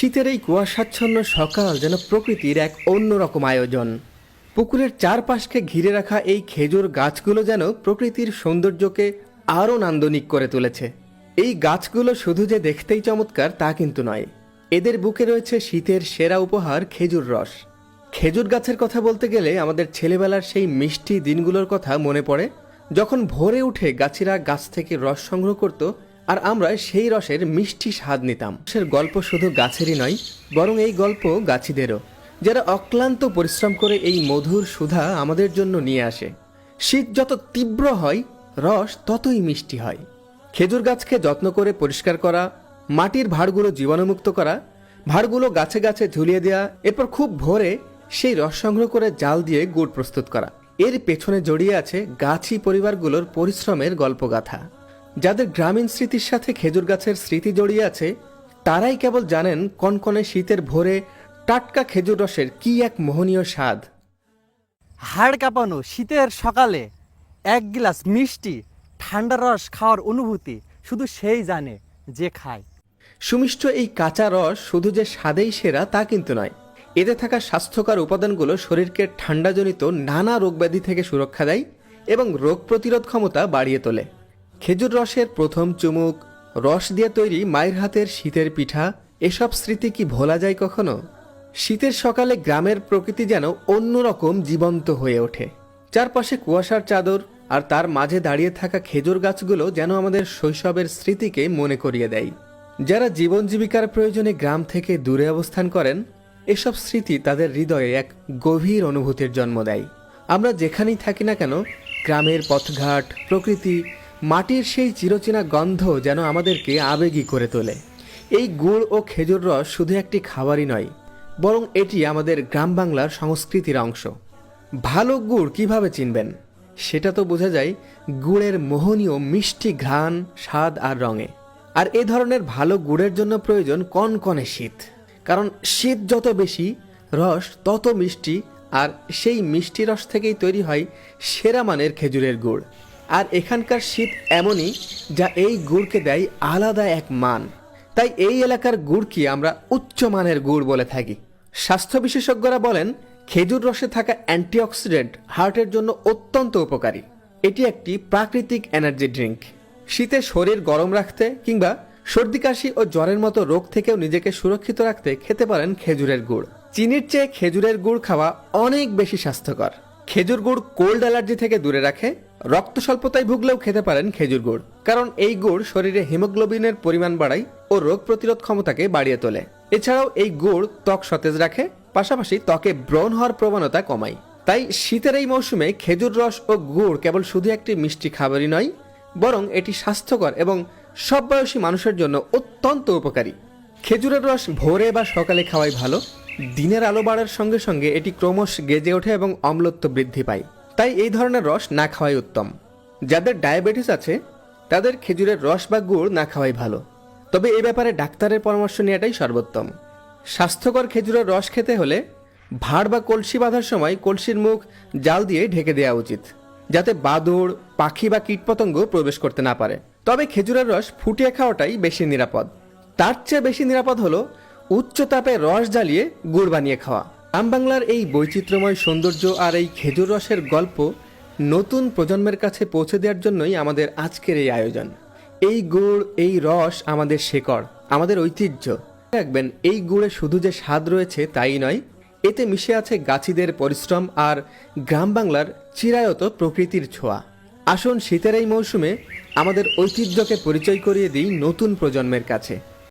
শীতের এই কুয়াশাচ্ছন্ন সকাল যেন প্রকৃতির এক অন্যরকম আয়োজন। পুকুরের চারপাশকে ঘিরে রাখা এই খেজুর গাছগুলো যেন প্রকৃতির সৌন্দর্যকে আরও নান্দনিক করে তুলেছে। এই গাছগুলো শুধু যে দেখতেই চমৎকার তা কিন্তু নয়, এদের বুকে রয়েছে শীতের সেরা উপহার খেজুর রস। খেজুর গাছের কথা বলতে গেলে আমাদের ছেলেবেলার সেই মিষ্টি দিনগুলোর কথা মনে পড়ে, যখন ভোরে উঠে গাছিরা গাছ থেকে রস সংগ্রহ করত আর আমরা সেই রসের মিষ্টি স্বাদ নিতাম। রসের গল্প শুধু গাছেরই নয়, বরং এই গল্প গাছিদেরও, যারা অক্লান্ত পরিশ্রম করে এই মধুর সুধা আমাদের জন্য নিয়ে আসে। শীত যত তীব্র হয়, রস ততই মিষ্টি হয়। খেজুর গাছকে যত্ন করে পরিষ্কার করা, মাটির ভাঁড়গুলো জীবাণুমুক্ত করা, ভাঁড়গুলো গাছে গাছে ঝুলিয়ে দেওয়া, এরপর খুব ভোরে সেই রস সংগ্রহ করে জাল দিয়ে গুড় প্রস্তুত করা, এর পেছনে জড়িয়ে আছে গাছি পরিবারগুলোর পরিশ্রমের গল্পগাথা। যাদের গ্রামীণ স্মৃতির সাথে খেজুর গাছের স্মৃতি জড়িয়ে আছে, তারাই কেবল জানেন কনকনে শীতের ভোরে টাটকা খেজুর রসের কি এক মোহনীয় স্বাদ। হাড় কাঁপানো শীতের সকালে এক গ্লাস মিষ্টি ঠান্ডা রস খাওয়ার অনুভূতি শুধু সেই জানে যে খায়। সুমিষ্ট এই কাঁচা রস শুধু যে স্বাদেই সেরা তা কিন্তু নয়, এতে থাকা স্বাস্থ্যকর উপাদানগুলো শরীরকে ঠান্ডাজনিত নানা রোগব্যাধি থেকে সুরক্ষা দেয় এবং রোগ প্রতিরোধ ক্ষমতা বাড়িয়ে তোলে। খেজুর রসের প্রথম চুমুক, রস দিয়ে তৈরি মায়ের হাতের শীতের পিঠা, এসব স্মৃতি কি ভোলা যায় কখনো? শীতের সকালে গ্রামের প্রকৃতি যেন অন্যরকম জীবন্ত হয়ে ওঠে। চারপাশে কুয়াশার চাদর, আর তার মাঝে দাঁড়িয়ে থাকা খেজুর গাছগুলো যেন আমাদের শৈশবের স্মৃতিকে মনে করিয়ে দেয়। যারা জীবন জীবিকার প্রয়োজনে গ্রাম থেকে দূরে অবস্থান করেন, এসব স্মৃতি তাদের হৃদয়ে এক গভীর অনুভূতির জন্ম দেয়। আমরা যেখানেই থাকি না কেন, গ্রামের পথঘাট, প্রকৃতি, মাটির সেই চিরচেনা গন্ধ যেন আমাদেরকে আবেগী করে তোলে। এই গুড় ও খেজুর রস শুধু একটি খাবারই নয়, বরং এটি আমাদের গ্রাম বাংলার সংস্কৃতির অংশ। ভালো গুড় কিভাবে চিনবেন? সেটা তো বোঝা যায় গুড়ের মোহনীয় মিষ্টি ঘ্রাণ, স্বাদ আর রঙে। আর এ ধরনের ভালো গুড়ের জন্য প্রয়োজন কনকনে শীত, কারণ শীত যত বেশি, রস তত মিষ্টি, আর সেই মিষ্টি রস থেকেই তৈরি হয় সেরা মানের খেজুরের গুড়। আর এখানকার শীত এমনই যা এই গুড়কে দেয় আলাদা এক মান। তাই এই এলাকার গুড়কে আমরা উচ্চমানের গুড় বলে থাকি। স্বাস্থ্য বিশেষজ্ঞরা বলেন, খেজুর রসে থাকা অ্যান্টিঅক্সিডেন্ট হার্টের জন্য অত্যন্ত উপকারী। এটি একটি প্রাকৃতিক এনার্জি ড্রিঙ্ক। শীতে শরীর গরম রাখতে কিংবা সর্দি কাশি ও জ্বরের মতো রোগ থেকেও নিজেকে সুরক্ষিত রাখতে খেতে পারেন খেজুরের গুড়। চিনির চেয়ে খেজুরের গুড় খাওয়া অনেক বেশি স্বাস্থ্যকর। খেজুর গুড় কোল্ড অ্যালার্জি থেকে দূরে রাখে। রক্ত স্বল্পতায় ভুগলেও খেতে পারেন খেজুর গুড়, কারণ এই গুড় শরীরে হিমোগ্লোবিনের পরিমাণ বাড়ায় ও রোগ প্রতিরোধ ক্ষমতাকে বাড়িয়ে তোলে। এছাড়াও এই গুড় ত্বক সতেজ রাখে, পাশাপাশি ত্বকে ব্রণ হওয়ার প্রবণতা কমায়। তাই শীতের এই মৌসুমে খেজুর রস ও গুড় কেবল শুধু একটি মিষ্টি খাবারই নয়, বরং এটি স্বাস্থ্যকর এবং সব বয়সী মানুষের জন্য অত্যন্ত উপকারী। খেজুরের রস ভোরে বা সকালে খাওয়াই ভালো। দিনের আলো বাড়ার সঙ্গে সঙ্গে এটি ক্রমশ গেজে ওঠে এবং অম্লত্ব বৃদ্ধি পায়। তাই এই ধরনের রস না খাওয়াই উত্তম। যাদের ডায়াবেটিস আছে, তাদের খেজুরের রস বা গুড় না খাওয়াই ভালো, তবে এ ব্যাপারে ডাক্তারের পরামর্শ নেওয়াটাই সর্বোত্তম। স্বাস্থ্যকর খেজুরের রস খেতে হলে ভাঁড় বা কলসি বাঁধার সময় কলসির মুখ জাল দিয়ে ঢেকে দেওয়া উচিত, যাতে বাদুড়, পাখি বা কীটপতঙ্গ প্রবেশ করতে না পারে। তবে খেজুরের রস ফুটিয়ে খাওয়াটাই বেশি নিরাপদ। তার চেয়ে বেশি নিরাপদ হলো উচ্চ তাপে রস জ্বালিয়ে গুড় বানিয়ে খাওয়া। গ্রাম বাংলার এই বৈচিত্র্যময় সৌন্দর্য আর এই খেজুর রসের গল্প নতুন প্রজন্মের কাছে পৌঁছে দেওয়ার জন্যই আমাদের আজকের এই আয়োজন। এই গুড়, এই রস আমাদের শেকড়, আমাদের ঐতিহ্য। রাখবেন, এই গুড়ে শুধু যে স্বাদ রয়েছে তাই নয়, এতে মিশে আছে গাছিদের পরিশ্রম আর গ্রাম বাংলার চিরায়ত প্রকৃতির ছোঁয়া। আসুন শীতের এই মৌসুমে আমাদের ঐতিহ্যকে পরিচয় করিয়ে দিই নতুন প্রজন্মের কাছে।